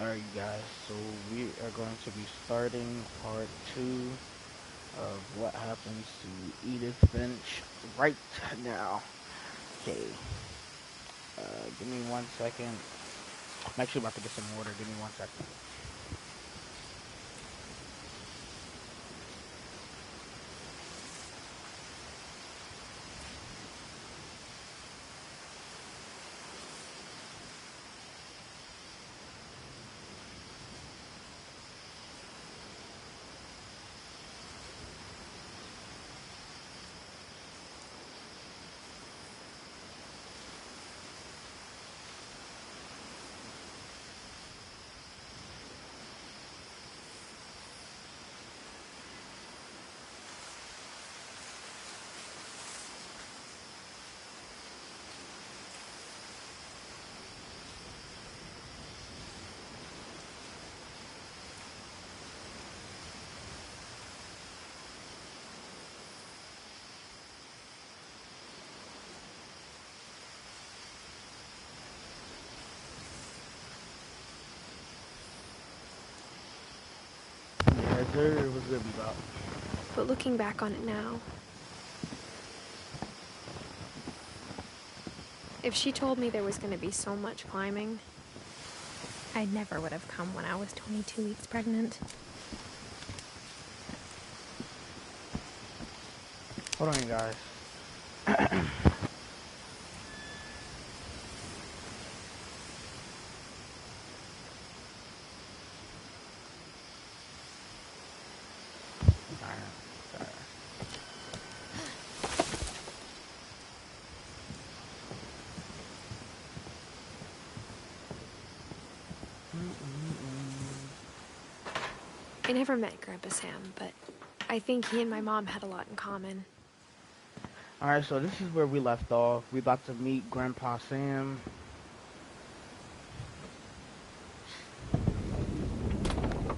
Alright guys, so we are going to be starting part 2 of what happens to Edith Finch right now. Okay, give me 1 second. I'm actually about to get some water, give me 1 second. Yeah, sir, it was good about. But looking back on it now, if she told me there was going to be so much climbing, I never would have come when I was 22 weeks pregnant. Hold on, you guys. Sorry. I never met Grandpa Sam, but I think he and my mom had a lot in common. Alright, so this is where we left off. We about to meet Grandpa Sam.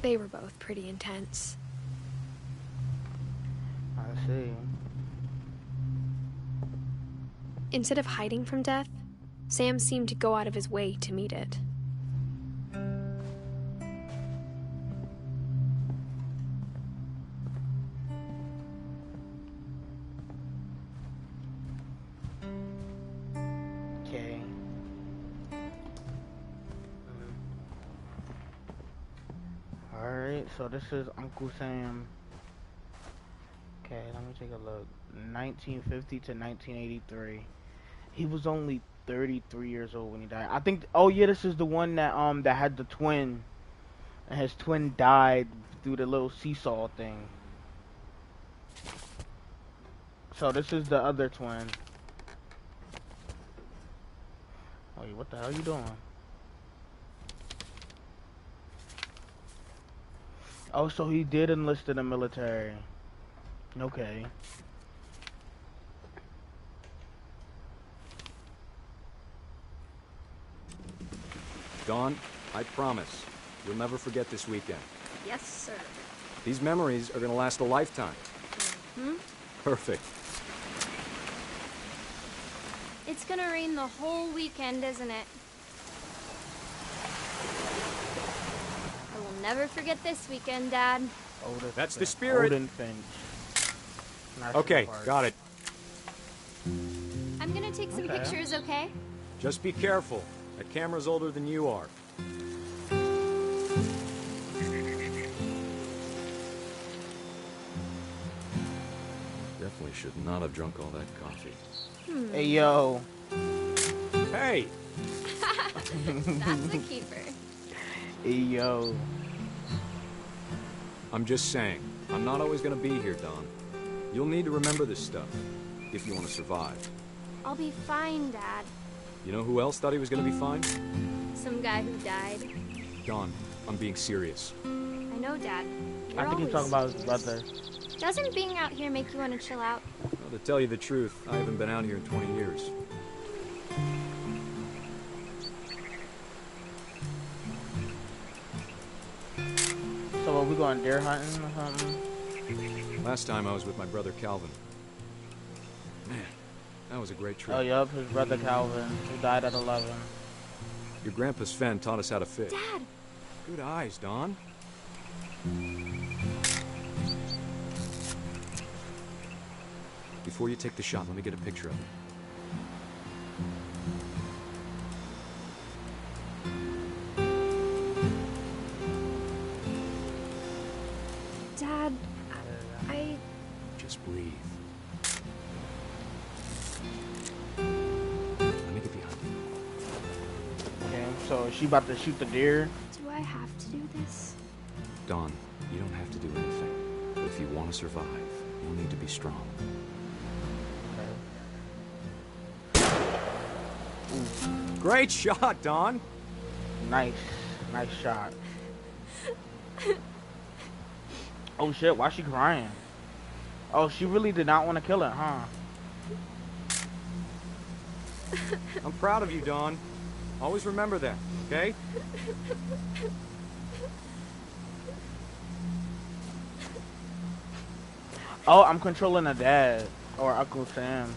They were both pretty intense. I see. Instead of hiding from death, Sam seemed to go out of his way to meet it. Okay. Alright, so this is Uncle Sam. Okay, let me take a look. 1950 to 1983. He was only 33 years old when he died. I think, oh yeah, this is the one that had the twin. And his twin died through the little seesaw thing. So this is the other twin. Wait, what the hell are you doing? Oh, so he did enlist in the military. Okay. Dawn, I promise, you'll never forget this weekend. Yes, sir. These memories are gonna last a lifetime. Hmm? Perfect. It's gonna rain the whole weekend, isn't it? I will never forget this weekend, Dad. That's the spirit. Edith Finch. Okay, got it. I'm gonna take some Okay. pictures, okay? Just be careful. That camera's older than you are. Definitely should not have drunk all that coffee. Hey, yo. Hey! That's a keeper. Hey, yo. I'm just saying, I'm not always gonna be here, Don. You'll need to remember this stuff, if you want to survive. I'll be fine, Dad. You know who else thought he was gonna be fine? Some guy who died. Don, I'm being serious. I know, Dad. You're I think he's always talking about his serious. brother. Doesn't being out here make you want to chill out? Well, to tell you the truth, I haven't been out here in 20 years. So are we going deer hunting or something? Last time I was with my brother Calvin. Man, that was a great trip. Oh, yup, his brother Calvin, who died at 11. Your grandpa Sven taught us how to fish. Dad, Good eyes, Don. Before you take the shot, let me get a picture of it. Dad, I... Just breathe. Let me get behind you. Okay, so is she about to shoot the deer? Do I have to do this? Don, you don't have to do anything. But if you want to survive, you'll need to be strong. Great shot, Don! Nice shot. Oh shit, why is she crying? Oh, she really did not want to kill it, huh? I'm proud of you, Don. Always remember that, okay? Oh, I'm controlling a dad or Uncle Sam.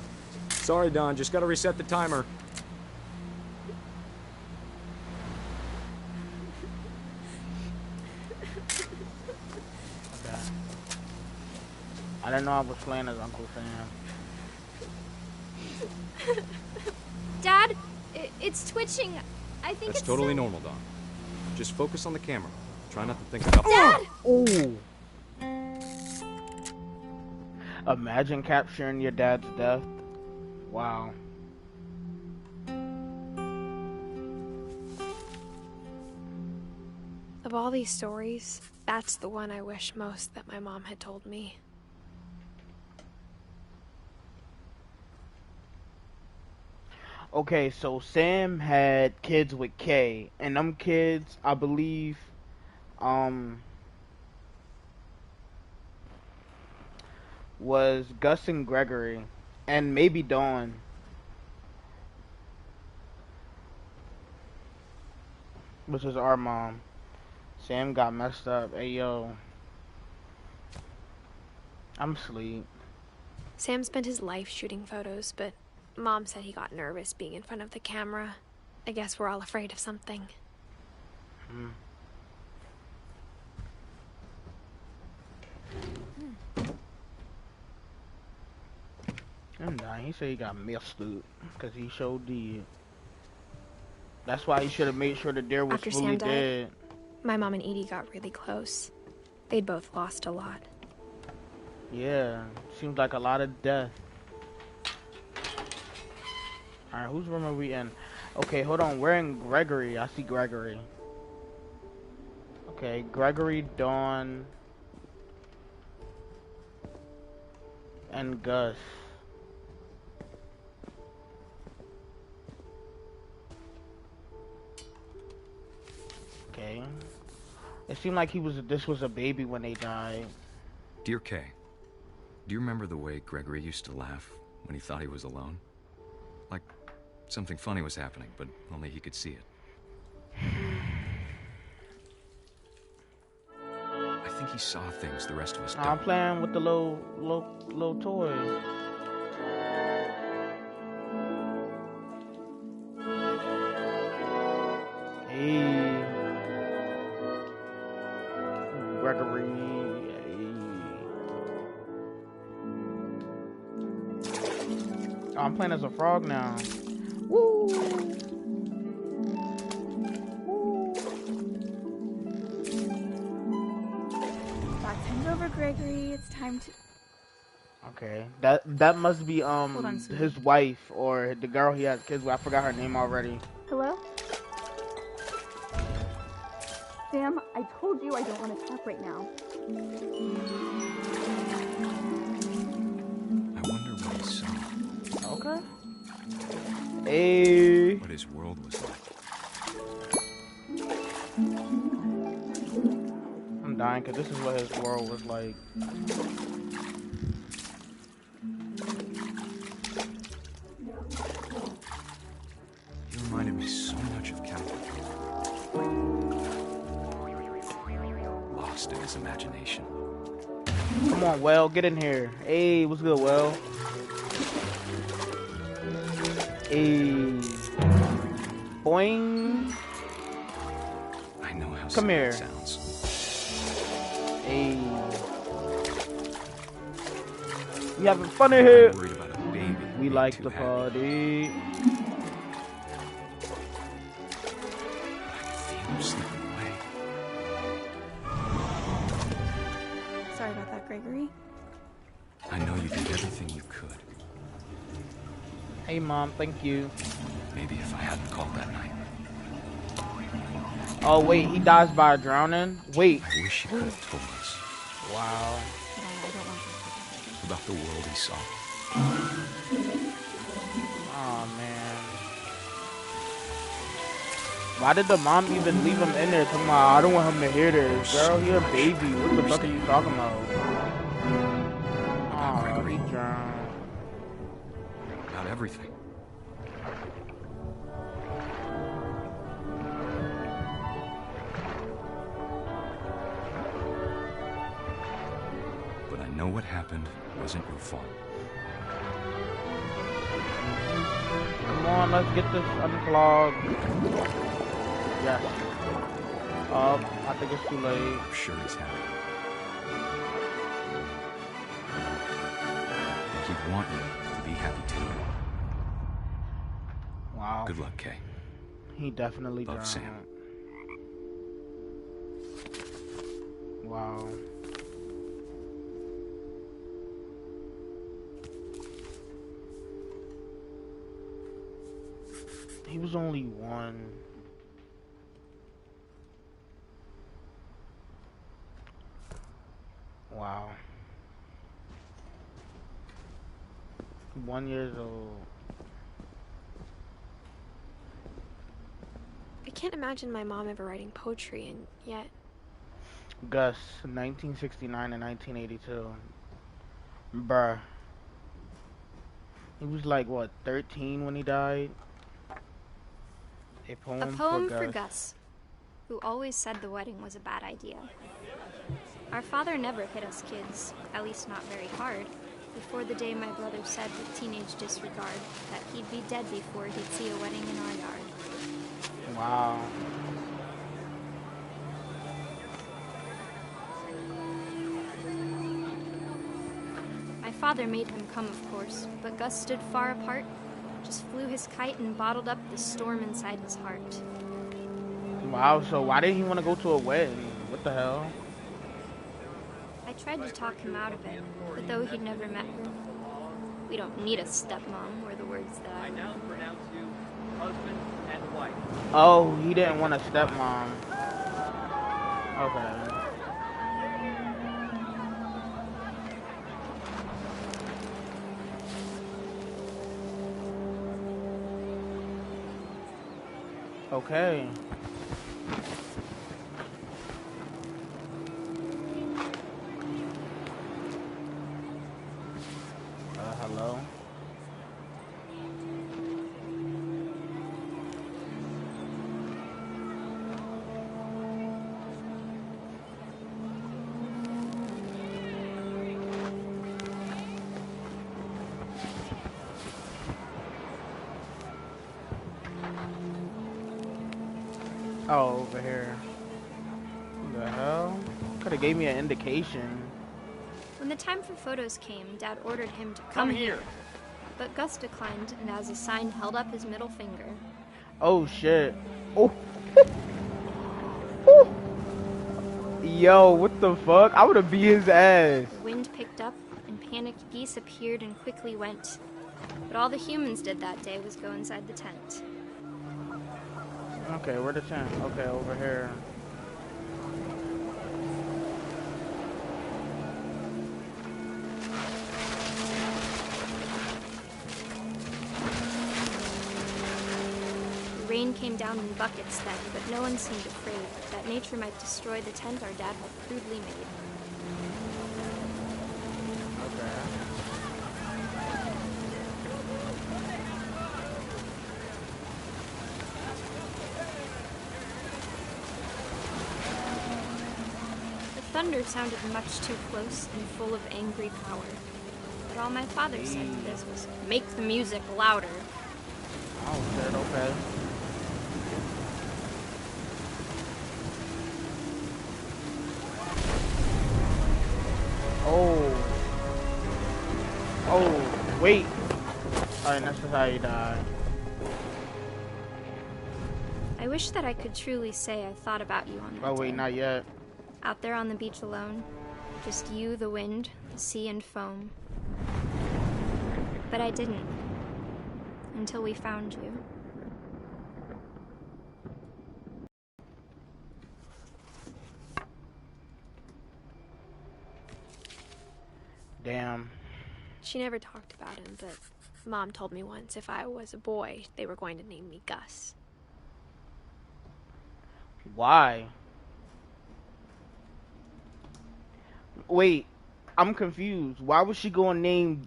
Sorry, Don, just gotta reset the timer. Okay. I didn't know I was playing as Uncle Sam. Dad, it's twitching. I think That's it's totally normal, Don. Just focus on the camera. Try not to think about... Dad! Oh! Imagine capturing your dad's death. Wow. Of all these stories, that's the one I wish most that my mom had told me. Okay, so Sam had kids with Kay, and them kids, I believe, was Gus and Gregory, and maybe Dawn. Which is our mom. Sam got messed up. Hey, yo. I'm asleep. Sam spent his life shooting photos, but Mom said he got nervous being in front of the camera. I guess we're all afraid of something. And he said he got messed up because he showed did. That's why he should have made sure the deer was After fully Sam died, dead. my mom and Edie got really close. They'd both lost a lot. Yeah, seems like a lot of death. Alright, whose room are we in? Okay, hold on. We're in Gregory. I see Gregory. Okay, Gregory, Dawn, and Gus. Okay. It seemed like this was a baby when they died. Dear Kay, do you remember the way Gregory used to laugh when he thought he was alone? Like something funny was happening, but only he could see it. I think he saw things the rest of us don't. I'm playing with the little toy. Hey, Gregory. Hey. Oh, I'm playing as a frog now. Woo! Bartend over, Gregory. It's time to... Okay, that must be on, sweetie. his wife or the girl he has kids with. I forgot her name already. Hello? Sam, I told you I don't want to talk right now. I wonder what he saw. Okay. Hey. What his world was like. I'm dying because this is what his world was like. He reminded me so much of Calvin. Lost in his imagination. Come on, Well, get in here. Hey, what's good, Well? Hey. Boing. I know how Come here. Sounds. Hey. We having fun in here. I'm worried about a baby. We being like too the happy. party. I can feel him slipping away. Sorry about that, Gregory. I know you did everything you could. Hey, Mom, thank you. Maybe if I hadn't called that night. Oh, wait, he dies by drowning? Wait. I wish you could have told us Wow. No, I don't want to. about the world he saw. Oh, man. Why did the mom even leave him in there? Come on, I don't want him to hear this. Girl, you're a baby. What the fuck are you talking about? Oh, he drowned. About everything. But I know what happened wasn't your fault. Come on, let's get this unclogged. Yes. I think it's too late. I'm sure he's happy. I think he'd want you to be happy too. Wow. Good luck, Kay. He definitely Love, drowned. Sam. Wow. He was only one. Wow. 1 year old. I can't imagine my mom ever writing poetry, and yet Gus, 1969 and 1982. Bruh. He was like, what, 13 when he died? A poem, A poem for for Gus. Gus, who always said the wedding was a bad idea. Our father never hit us kids, at least not very hard, before the day my brother said with teenage disregard that he'd be dead before he'd see a wedding in our yard. Wow. My father made him come, of course, but Gus stood far apart, just flew his kite and bottled up the storm inside his heart. Wow, so why did he want to go to a wedding? What the hell? I tried to talk him out of it, but though he'd never met her, "We don't need a stepmom," were the words that I now pronounce you husband and wife. Oh, he didn't want a stepmom. Okay. Okay. Hello? Oh, over here. What the hell? Could have gave me an indication. When the time for photos came, Dad ordered him to come here. But Gus declined, and as a sign held up his middle finger. Oh shit. Oh. Oh. Yo, what the fuck? I would have beat his ass. The wind picked up, and panicked geese appeared and quickly went. But all the humans did that day was go inside the tent. Okay, where the tent? Okay, over here. The rain came down in buckets then, but no one seemed afraid that nature might destroy the tent our dad had crudely made. Okay. The thunder sounded much too close and full of angry power. But all my father said to this was, "Make the music louder." Oh shit, okay. Oh. Oh, wait. Alright, that's just how he died. I wish that I could truly say I thought about you on that Oh, wait, day. not yet. Out there on the beach alone. Just you, the wind, the sea, and foam. But I didn't. Until we found you. Damn. She never talked about him, but Mom told me once if I was a boy, they were going to name me Gus. Why? Wait, I'm confused. Why was she going to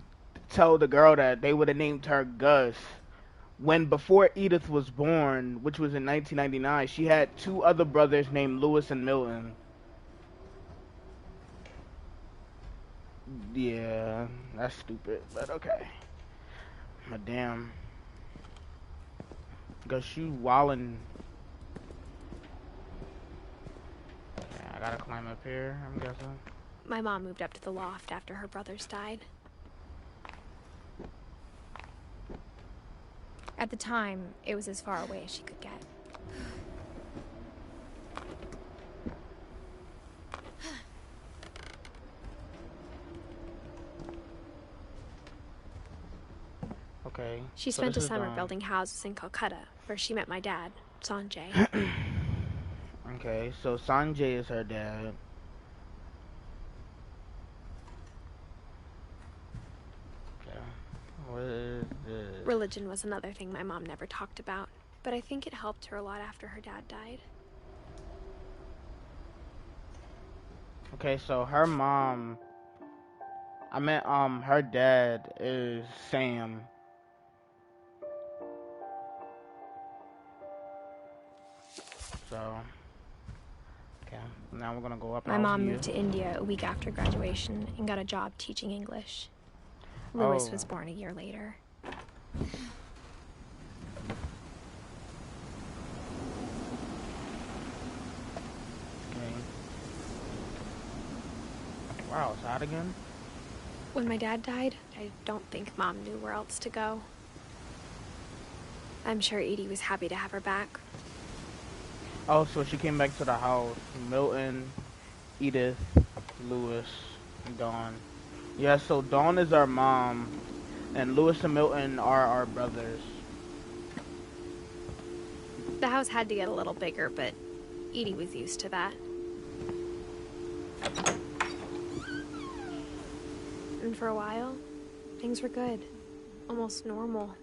tell the girl that they would have named her Gus when before Edith was born, which was in 1999, she had two other brothers named Lewis and Milton? Yeah, that's stupid, but okay. But damn. Gus, you wildin'. Yeah, I gotta climb up here, I'm guessing. My mom moved up to the loft after her brothers died. At the time, it was as far away as she could get. Okay. She so spent a this is, summer building houses in Calcutta, where she met my dad, Sanjay. Okay, so Sanjay is her dad. Okay. What is this? Religion was another thing my mom never talked about, but I think it helped her a lot after her dad died. Okay, so her mom, her dad is Sam. So, okay, now we're gonna go up. My mom moved to India a week after graduation and got a job teaching English. Louis was born a year later. Okay. Wow, it's hot again? When my dad died, I don't think Mom knew where else to go. I'm sure Edie was happy to have her back. Oh, so she came back to the house. Milton, Edith, Louis, and Dawn. Yeah, so Dawn is our mom, and Louis and Milton are our brothers. The house had to get a little bigger, but Edie was used to that. And for a while, things were good. Almost normal.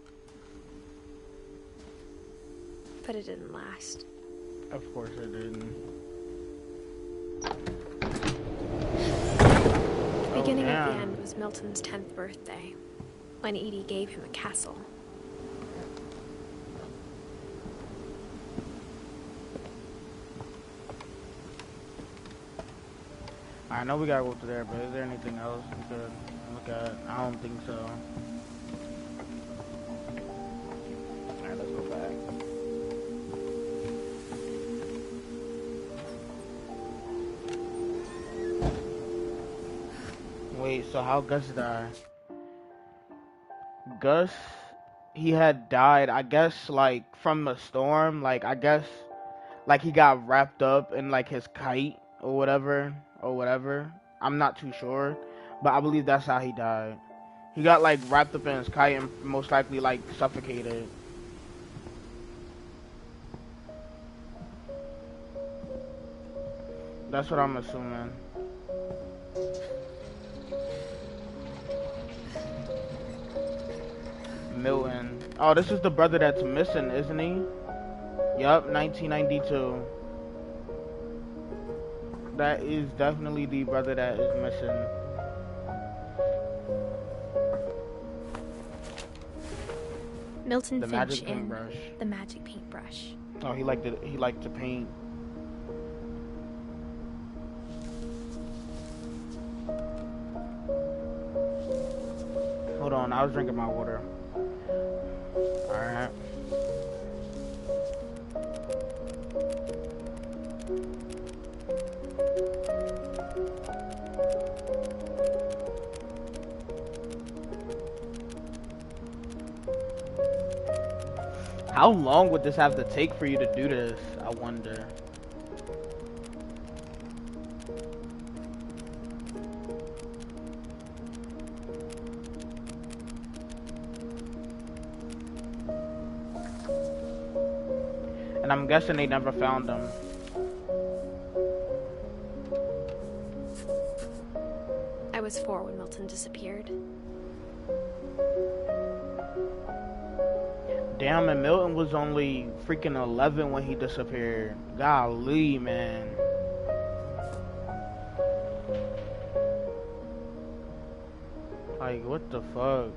But it didn't last. Of course it didn't. The beginning of the end was Milton's 10th birthday, when Edie gave him a castle. I know we gotta go to there, but is there anything else we could look at? I don't think so. Alright, let's go back. Wait, so how Gus died? Gus, he had died, I guess, like, from the storm. Like, I guess, like, he got wrapped up in, like, his kite or whatever. I'm not too sure, but I believe that's how he died. He got, like, wrapped up in his kite and most likely, like, suffocated. That's what I'm assuming. Milton. Oh, this is the brother that's missing, isn't he? Yup, 1992. That is definitely the brother that is missing. Milton The Finch magic in paintbrush. The Magic Paintbrush. Oh, he liked to paint. Hold on, I was drinking my water. Alright. How long would this have to take for you to do this? I wonder. And I'm guessing they never found him. I was 4 when Milton disappeared. Damn, and Milton was only freaking 11 when he disappeared. Golly, man. Like, what the fuck?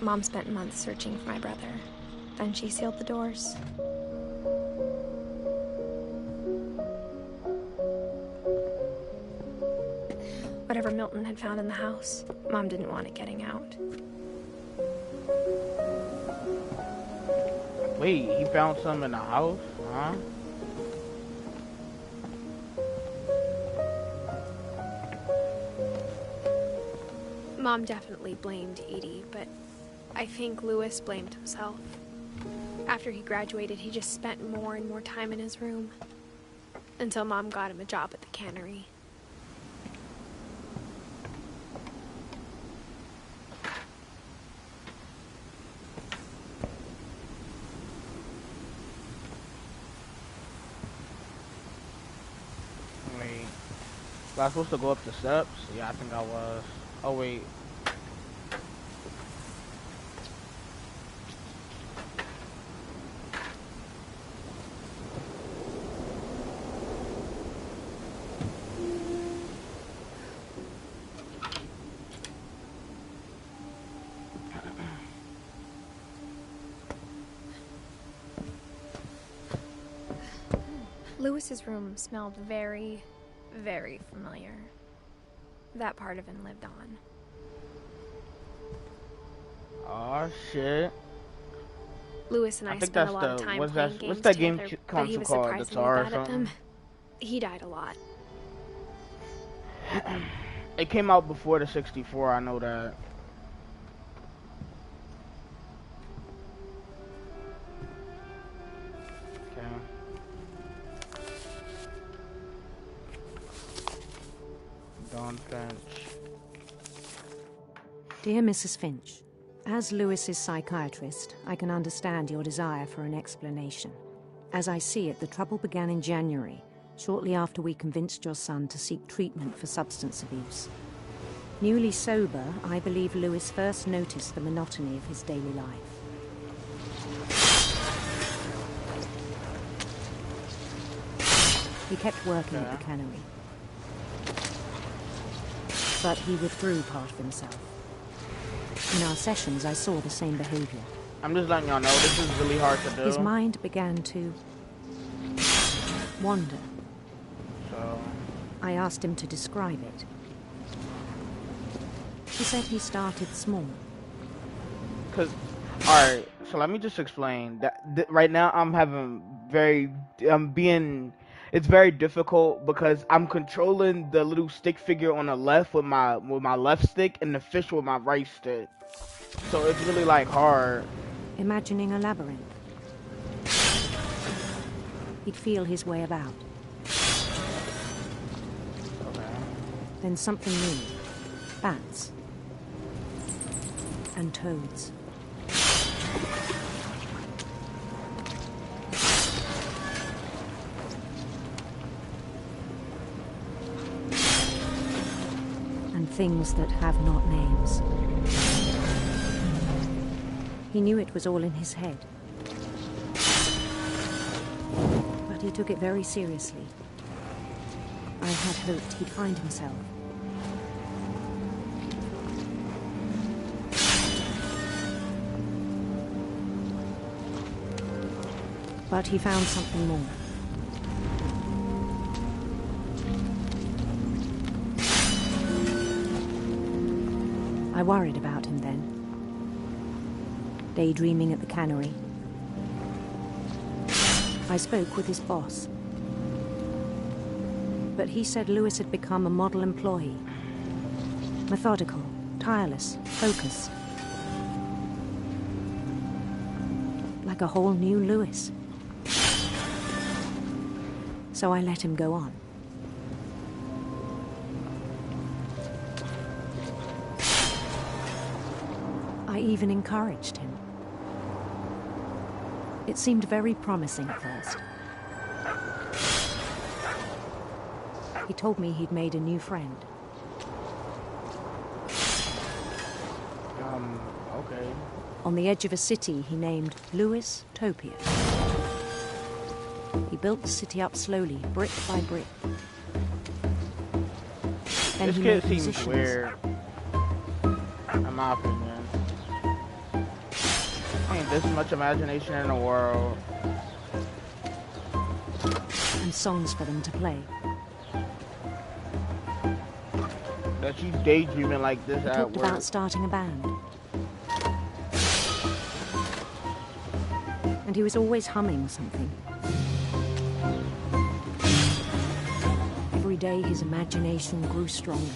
Mom spent months searching for my brother. Then she sealed the doors. Whatever Milton had found in the house, Mom didn't want it getting out. Wait, he found some in the house? Huh? Mom definitely blamed Edie, but I think Lewis blamed himself. After he graduated, he just spent more and more time in his room. Until Mom got him a job at the cannery. Wait. Was I supposed to go up the steps? Yeah, I think I was. Oh, wait. Lewis's room smelled very, very familiar. That part of him lived on. Oh shit. Lewis and I think spent that's a lot of the- time what's playing that- games what's that game together, but console he was called? The surprisingly Tar or bad at them. something? He died a lot. It came out before the 64, I know that. Okay. Dawn Finch. Dear Mrs. Finch, as Lewis's psychiatrist, I can understand your desire for an explanation. As I see it, the trouble began in January, shortly after we convinced your son to seek treatment for substance abuse. Newly sober, I believe Lewis first noticed the monotony of his daily life. He kept working at the cannery, but he withdrew part of himself. In our sessions, I saw the same behavior. I'm just letting y'all know, this is really hard to do. His mind began to wander. So, I asked him to describe it. He said he started small. alright, so let me just explain. Right now, it's very difficult because I'm controlling the little stick figure on the left with my left stick and the fish with my right stick. So it's really like hard. Imagining a labyrinth. He'd feel his way about. Okay. Then something new. Bats. And toads. And things that have not names. He knew it was all in his head. But he took it very seriously. I had hoped he'd find himself. But he found something more. I worried about him then. Daydreaming at the cannery. I spoke with his boss. But he said Lewis had become a model employee. Methodical, tireless, focused. Like a whole new Lewis. So I let him go on. I even encouraged him. It seemed very promising at first. He told me he'd made a new friend. Okay. On the edge of a city he named Lewis Topia. He built the city up slowly, brick by brick. Then This he kid made seems musicians. weird. In my opinion. Ain't this much imagination in the world. And songs for them to play. That you daydreaming like this He at talked work. about starting a band. And he was always humming something. Every day his imagination grew stronger.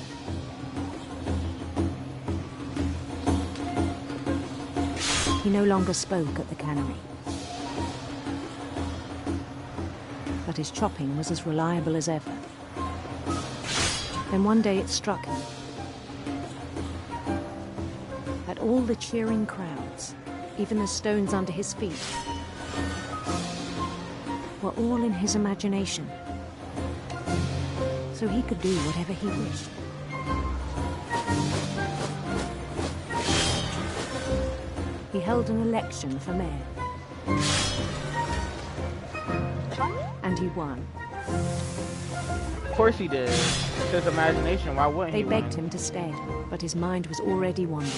He no longer spoke at the cannery. But his chopping was as reliable as ever. Then one day it struck him that all the cheering crowds, even the stones under his feet, were all in his imagination. So he could do whatever he wished. He held an election for mayor. And he won. Of course he did. It's his imagination. Why wouldn't They he? begged him to stay, but his mind was already wandering.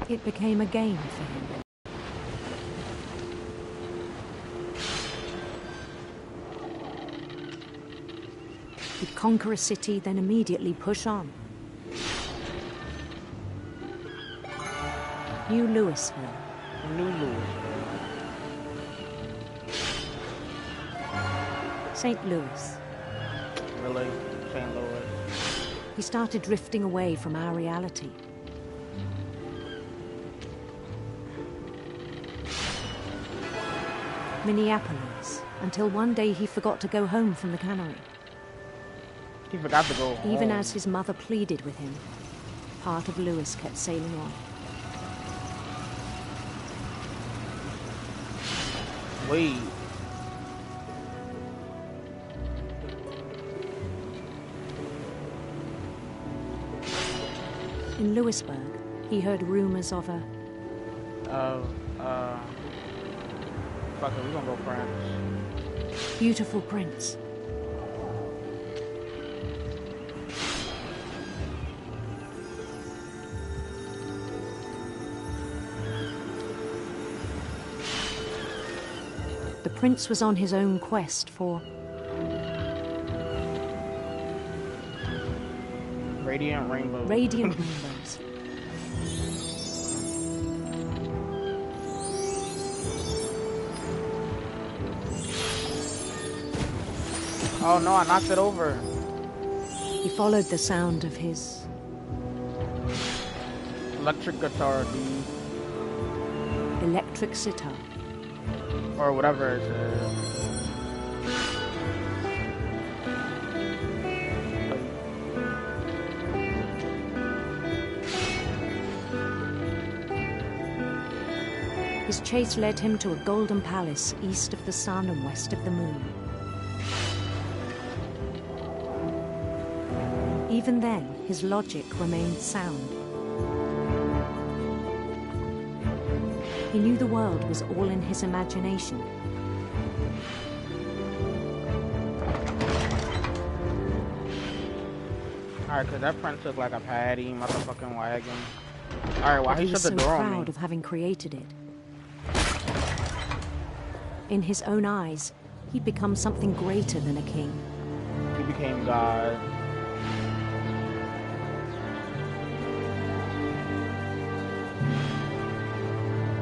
It became a game for him. He'd conquer a city, then immediately push on. New Louisville. New Louisville. St. Louis. Really? St. Louis. He started drifting away from our reality. Minneapolis, until one day he forgot to go home from the cannery. He forgot to go home. Even as his mother pleaded with him, part of Lewis kept sailing on. Wait. In Lewisburg, he heard rumors of a Fuck it, we gonna go France. beautiful prince. The prince was on his own quest for Radiant Rainbow. radiant rainbows. Oh no, I knocked it over. He followed the sound of his Electric guitar, dude. electric sitar. Or whatever it is. His chase led him to a golden palace east of the sun and west of the moon. Even then, his logic remained sound. He knew the world was all in his imagination. Alright, cause that prince looked like a paddy motherfucking wagon. Alright, why But he he was shut so the door on me? proud of having created it. In his own eyes, he'd become something greater than a king. He became God.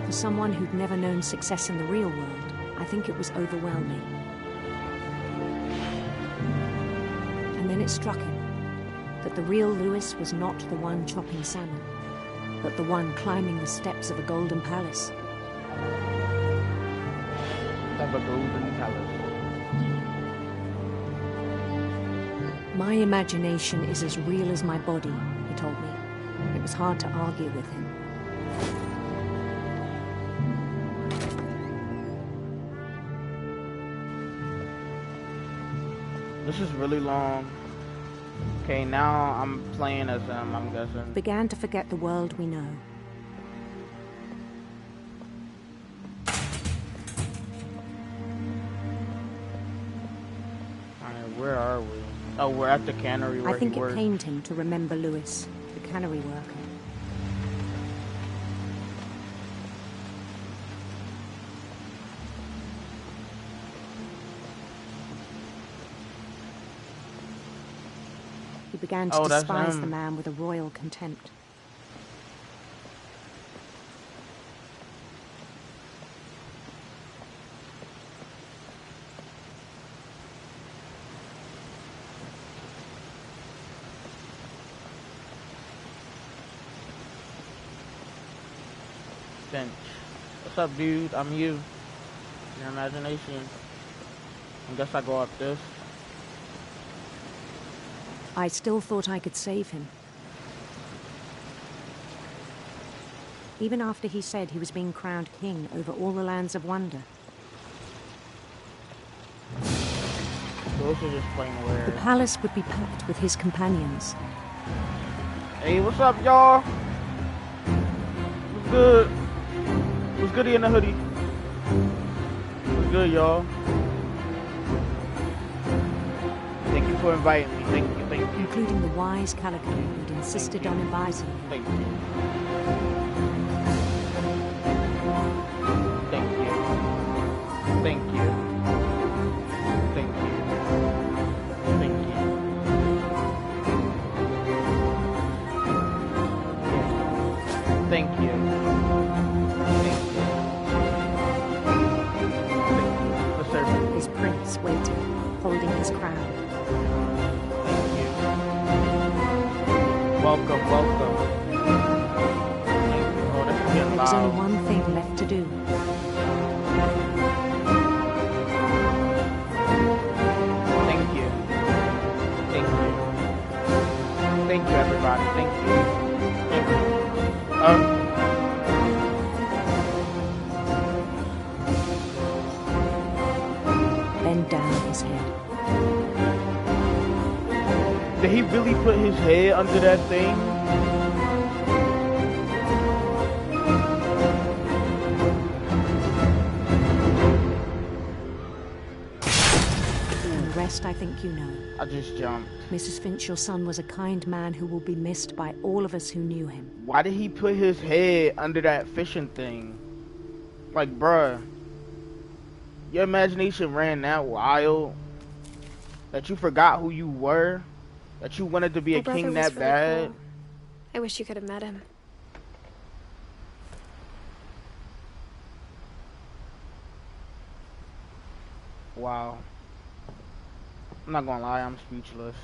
For someone who'd never known success in the real world, I think it was overwhelming. And then it struck him that that the real Lewis was not the one chopping salmon, but the one climbing the steps of a golden palace. Of a golden palace. My imagination is as real as my body, he told me. It was hard to argue with him. This is really long. Okay, now I'm playing as him, I'm guessing. Began to forget the world we know. Alright, where are we? Oh, we're at the cannery where I think he it works. pained him to remember Lewis, the cannery worker. He began to that's despise him. the man with a royal contempt. Finch. What's up, dude? I'm you. Your imagination. I guess I go up this. I still thought I could save him. Even after he said he was being crowned king over all the lands of wonder. Those are just plain The weird. palace would be packed with his companions. Hey, what's up, y'all? What's good? What's goody in the hoodie? What's good, y'all? Thank you for inviting me. Thank you, thank you. Including the wise Calico who'd insisted on advising me. Thank you. Thank you. Thank you. Thank you. Thank you. Thank you. Thank you. The servant. His prince waited, holding his crown. Thank you. Welcome, welcome. Thank you. Oh, this is getting There was only loud. one thing left to do. Thank you. Thank you. Thank you, everybody. Thank you. Thank you. Bend down his head. Did he really put his head under that thing? And the rest I think you know. I just jumped. Mrs. Finch, your son was a kind man who will be missed by all of us who knew him. Why did he put his head under that fishing thing? Like, bruh. Your imagination ran that wild that you forgot who you were? That you wanted to be My a brother king was that really bad? cool. I wish you could have met him. Wow. I'm not gonna lie, I'm speechless.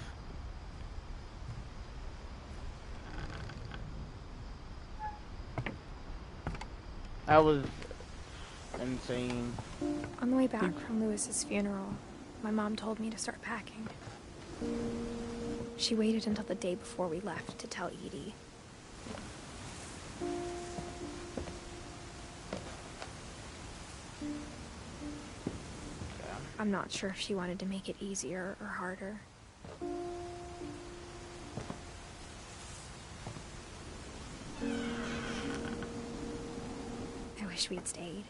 That was insane. On the way back from Lewis's funeral, my mom told me to start packing. She waited until the day before we left to tell Edie. I'm not sure if she wanted to make it easier or harder. I wish we'd stayed.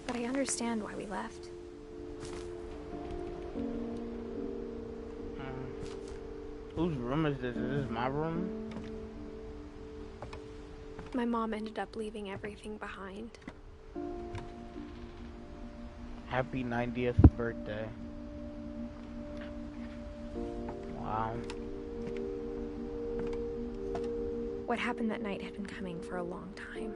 But I understand why we left. Whose room is this? Is this my room? My mom ended up leaving everything behind. Happy 90th birthday. Wow. What happened that night had been coming for a long time.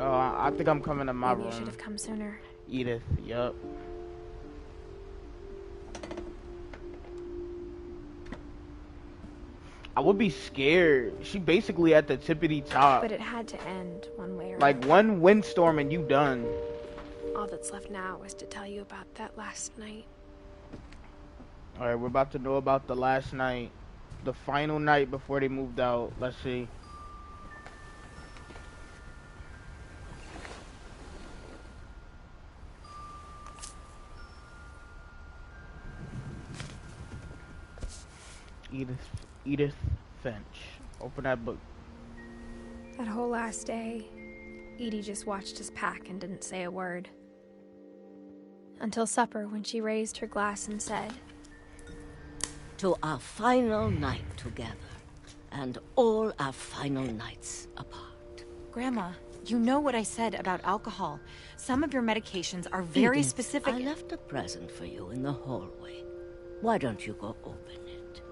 Oh, I think I'm coming to my Maybe you should room. have come sooner. Edith, yup. I would be scared. She basically at the tippity top. But it had to end one way or Like another. one windstorm and you done. All that's left now was to tell you about that last night. Alright, we're about to know about the last night. The final night before they moved out. Let's see. Edith Finch. Open that book. That whole last day, Edie just watched us pack and didn't say a word. Until supper, when she raised her glass and said, "To our final night together, and all our final nights apart." Grandma, you know what I said about alcohol. Some of your medications are very Edith, specific. I left a present for you in the hallway. Why don't you go open it?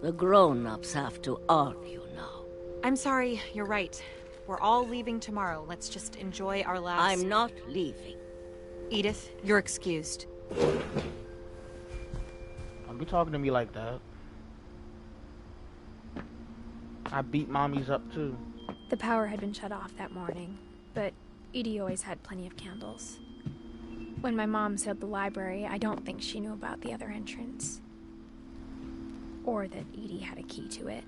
The grown-ups have to argue now. I'm sorry, you're right. We're all leaving tomorrow. Let's just enjoy our last... I'm not leaving. Edith, you're excused. Don't be talking to me like that. I beat mommies up too. the power had been shut off that morning, but Edie always had plenty of candles. When my mom sealed the library, I don't think she knew about the other entrance. Or that Edie had a key to it.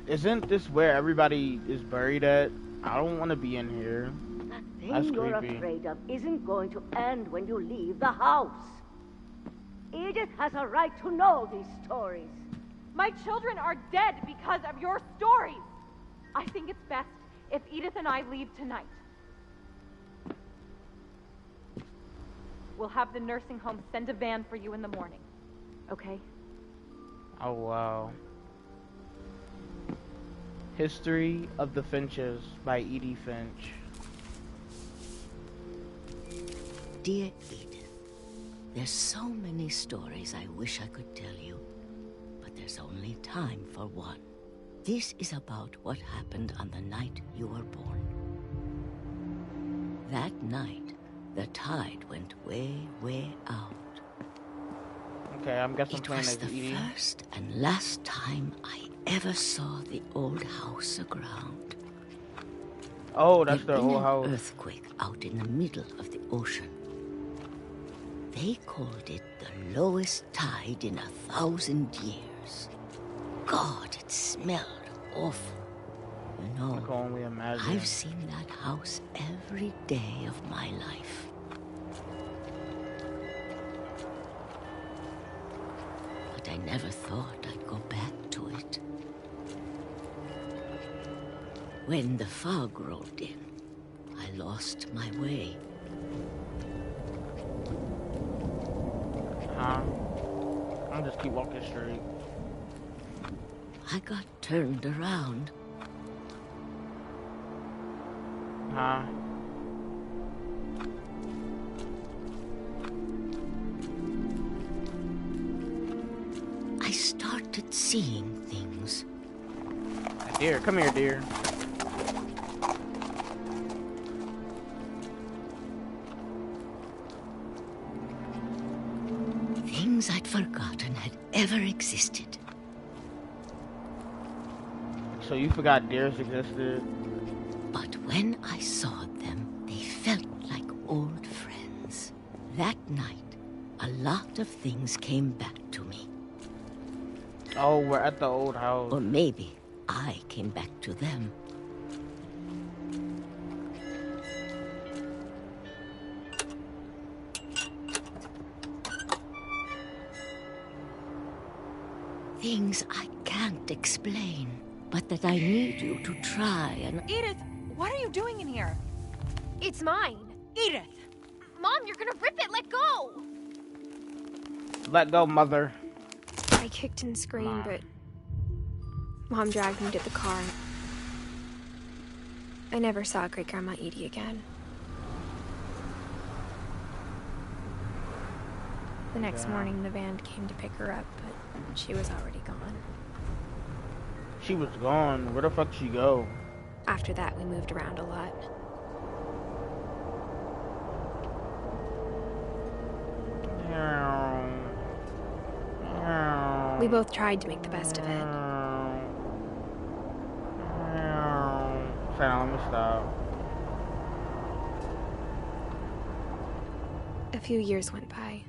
Isn't this where everybody is buried at? I don't want to be in here. That That's thing you're creepy. afraid of isn't going to end when you leave the house. Edith has a right to know these stories. My children are dead because of your stories. I think it's best if Edith and I leave tonight. We'll have the nursing home send a van for you in the morning. Okay? Oh, wow. History of the Finches by Edith Finch. Dear Edith, there's so many stories I wish I could tell you, but there's only time for one. This is about what happened on the night you were born. That night, the tide went way, way out. Okay, I'm guessing I'm It playing was as the Edie. first and last time I ever saw the old house aground. Oh, that's There'd the been whole an house. earthquake out in the middle of the ocean. They called it the lowest tide in 1,000 years. God, it smelled awful. You I know, can only imagine. I've seen that house every day of my life. But I never thought I'd go back to it. When the fog rolled in, I lost my way. Huh? I'll just keep walking straight. I got turned around. Huh? I started seeing things. Dear, come here, dear. Things I'd forgotten had ever existed. So you forgot deers existed? But when I saw them, they felt like old friends. That night, a lot of things came back to me. Oh, we're at the old house. Or maybe I came back to them. Things I can't explain, but that I need you to try and... Edith, what are you doing in here? It's mine. Edith! Mom, you're gonna rip it. Let go. Let go, mother. I kicked and screamed, Mom. but Mom dragged me to the car. I never saw Great Grandma Edie again. The next Yeah. morning, the van came to pick her up, but she was already gone. She was gone. Where the fuck she go? After that, we moved around a lot. We both tried to make the best of it. Let me stop. A few years went by.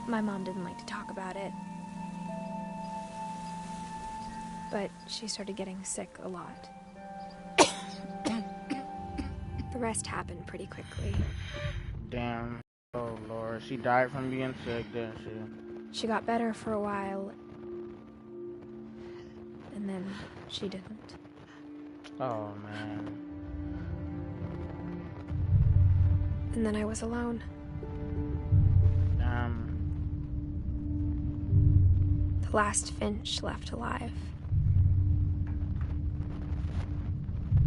My mom didn't like to talk about it. But she started getting sick a lot. The rest happened pretty quickly. Damn. Oh, Lord. She died from being sick, didn't she? She got better for a while. And then she didn't. Oh, man. And then I was alone. Damn. The last Finch left alive.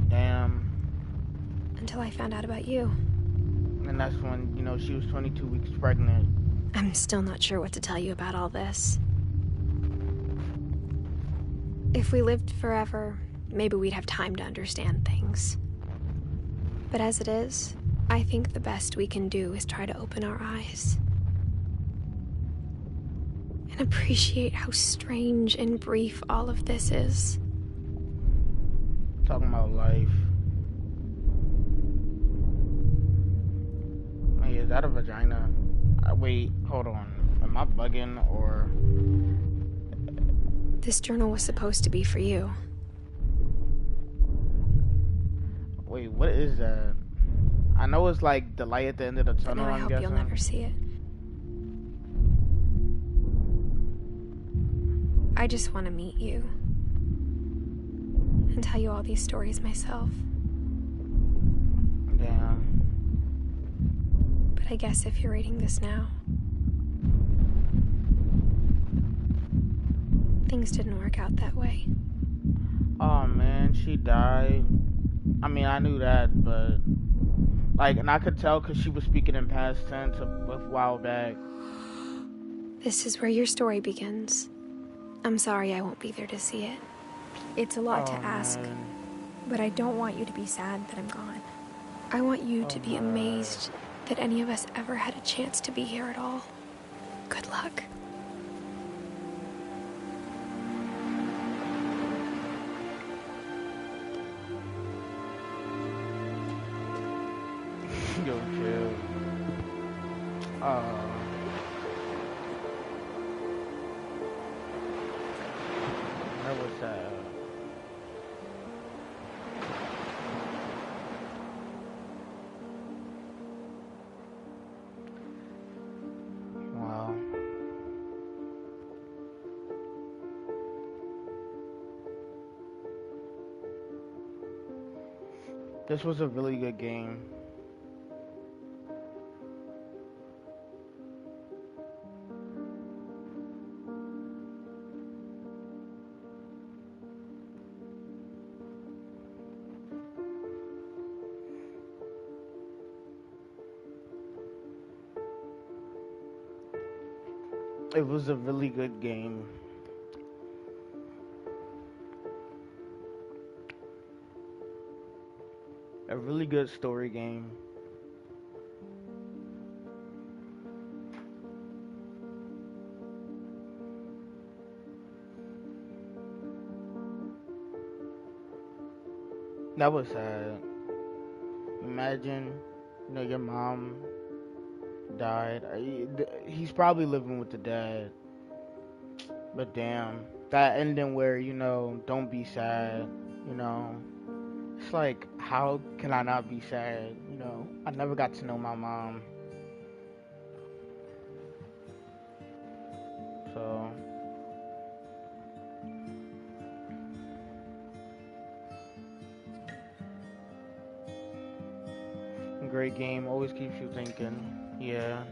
Damn. Until I found out about you. And that's when, you know, she was 22 weeks pregnant. I'm still not sure what to tell you about all this. If we lived forever, maybe we'd have time to understand things. But as it is, I think the best we can do is try to open our eyes. And appreciate how strange and brief all of this is. Talking about life. Hey, is that a vagina? Wait, hold on. Am I bugging or... This journal was supposed to be for you. Wait, what is that? I know it's like the light at the end of the tunnel, I I'm hope guessing. you'll never see it. I just want to meet you. And tell you all these stories myself. Damn. But I guess if you're reading this now, things didn't work out that way. Oh man, she died. I mean, I knew that, but like, and I could tell because she was speaking in past tense a while back. This is where your story begins. I'm sorry I won't be there to see it. It's a lot to ask, man. but I don't want you to be sad that I'm gone. I want you to be amazed that any of us ever had a chance to be here at all. Good luck. Yo, chill. That was sad. Wow. This was a really good game. It was a really good game. A really good story game. That was sad. Imagine, you know, your mom died. He's probably living with the dad. But damn, that ending where, you know, don't be sad, you know. It's like, how can I not be sad? You know, I never got to know my mom. So, great game, always keeps you thinking. Yeah.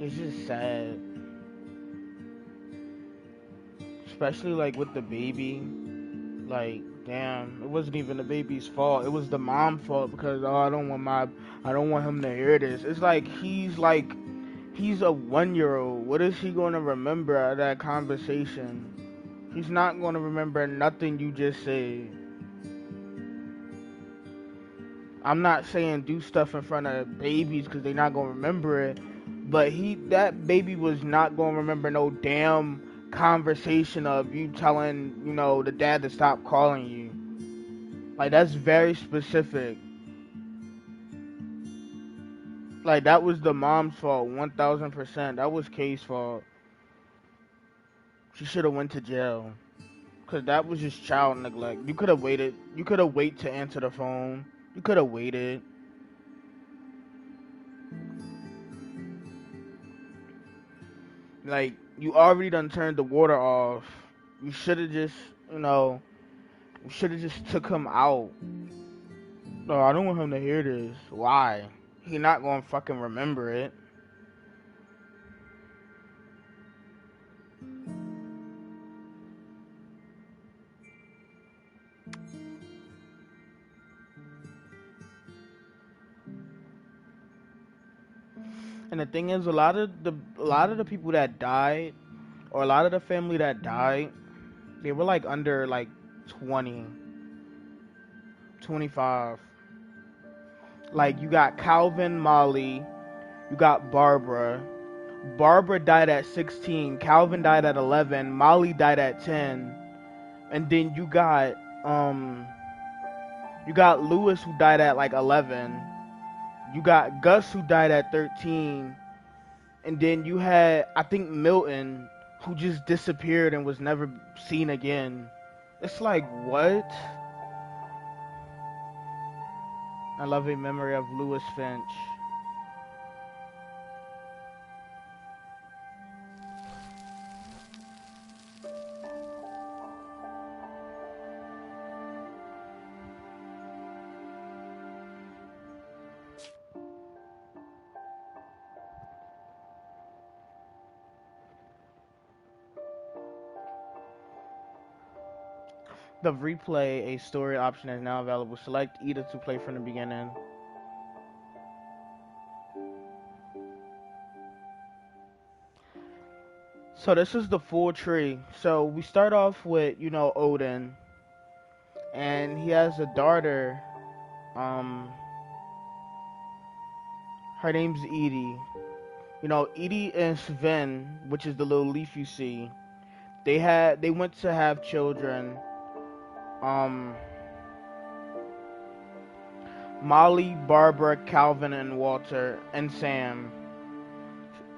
It's just sad. Especially like with the baby. Like, Damn, it wasn't even the baby's fault. It was the mom's fault because oh, I don't want him to hear this. It's like he's a 1 year old. What is he gonna remember out of that conversation? He's not gonna remember nothing you just said. I'm not saying do stuff in front of babies because they're not gonna remember it, but that baby was not gonna remember no damn conversation of you telling the dad to stop calling you. Like that's very specific. Like that was the mom's fault, 1000%. That was Kay's fault. She should have went to jail. Cause that was just child neglect. You could have waited. You could have waited to answer the phone. You could have waited. Like you already done turned the water off. You should have just, you should have just took him out. No, I don't want him to hear this. Why? He not gonna fucking remember it. And the thing is, a lot of the people that died, or a lot of the family that died, they were like under like 20, 25. Like you got Calvin, Molly, you got Barbara. Barbara died at 16, Calvin died at 11, Molly died at 10, and then you got Lewis who died at like 11. You got Gus who died at 13. And then you had, I think, Milton, who just disappeared and was never seen again. It's like, what? I love a memory of Lewis Finch. The replay a story option is now available. Select Edith to play from the beginning. So this is the full tree. So we start off with, Odin. And he has a daughter. Her name's Edie. Edie and Sven, which is the little leaf you see, they went to have children. Molly, Barbara, Calvin, and Walter, and Sam.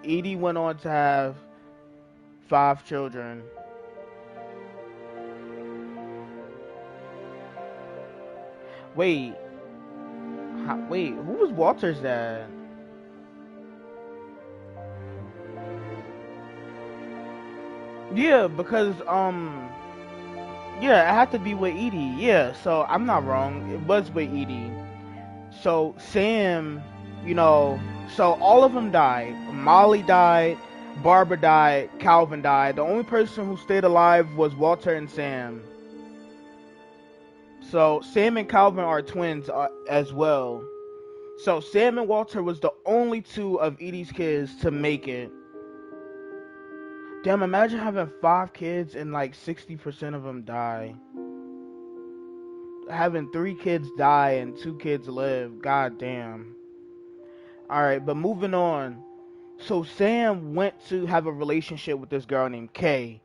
Edie went on to have 5 children. Wait, who was Walter's dad? Yeah, because yeah, it had to be with Edie. Yeah, so I'm not wrong. It was with Edie. So Sam, so all of them died. Molly died, Barbara died, Calvin died. The only person who stayed alive was Walter and Sam. So Sam and Calvin are twins as well. So Sam and Walter was the only 2 of Edie's kids to make it. Damn, imagine having 5 kids and like 60% of them die. Having 3 kids die and 2 kids live. God damn. Alright, but moving on. So Sam went to have a relationship with this girl named Kay.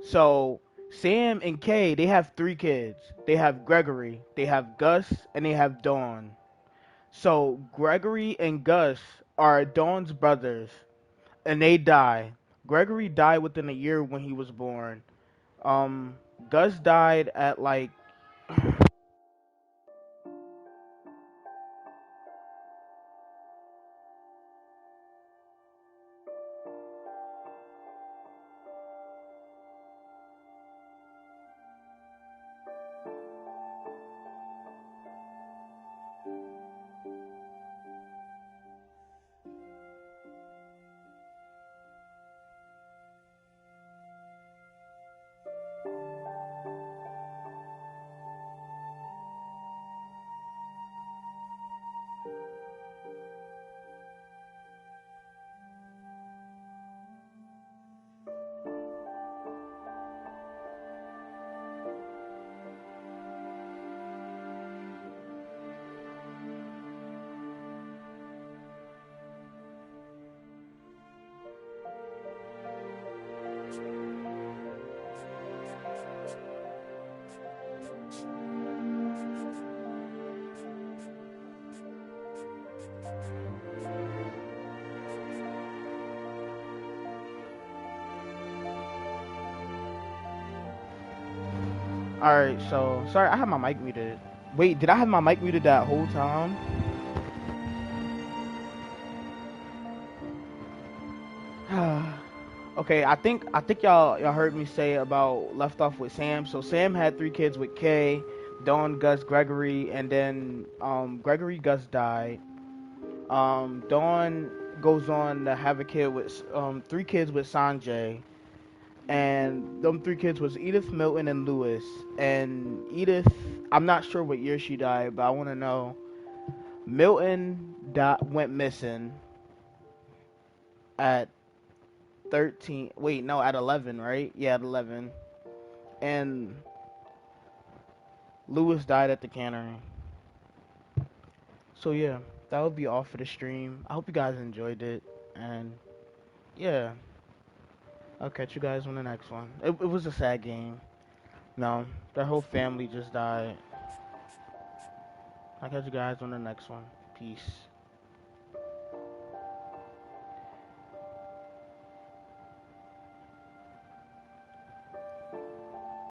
So Sam and Kay, they have 3 kids. They have Gregory, they have Gus, and they have Dawn. So Gregory and Gus are Dawn's brothers. And they die. Gregory died within a year when he was born. Gus died at like Alright, so sorry, I had my mic muted. Wait, did I have my mic muted that whole time? Okay, I think y'all heard me say about left off with Sam. So Sam had 3 kids with Kay, Dawn, Gus, Gregory, and then Gregory, Gus died. Dawn goes on to have a kid with 3 kids with Sanjay, and them 3 kids was Edith, Milton, and Lewis. And Edith, I'm not sure what year she died, but I want to know. Milton went missing at 13. Wait, no, at 11, right? Yeah, at 11. And Lewis died at the cannery. So yeah, that would be all for the stream. I hope you guys enjoyed it, and yeah, I'll catch you guys on the next one. It was a sad game. No, their whole family just died. I'll catch you guys on the next one. Peace.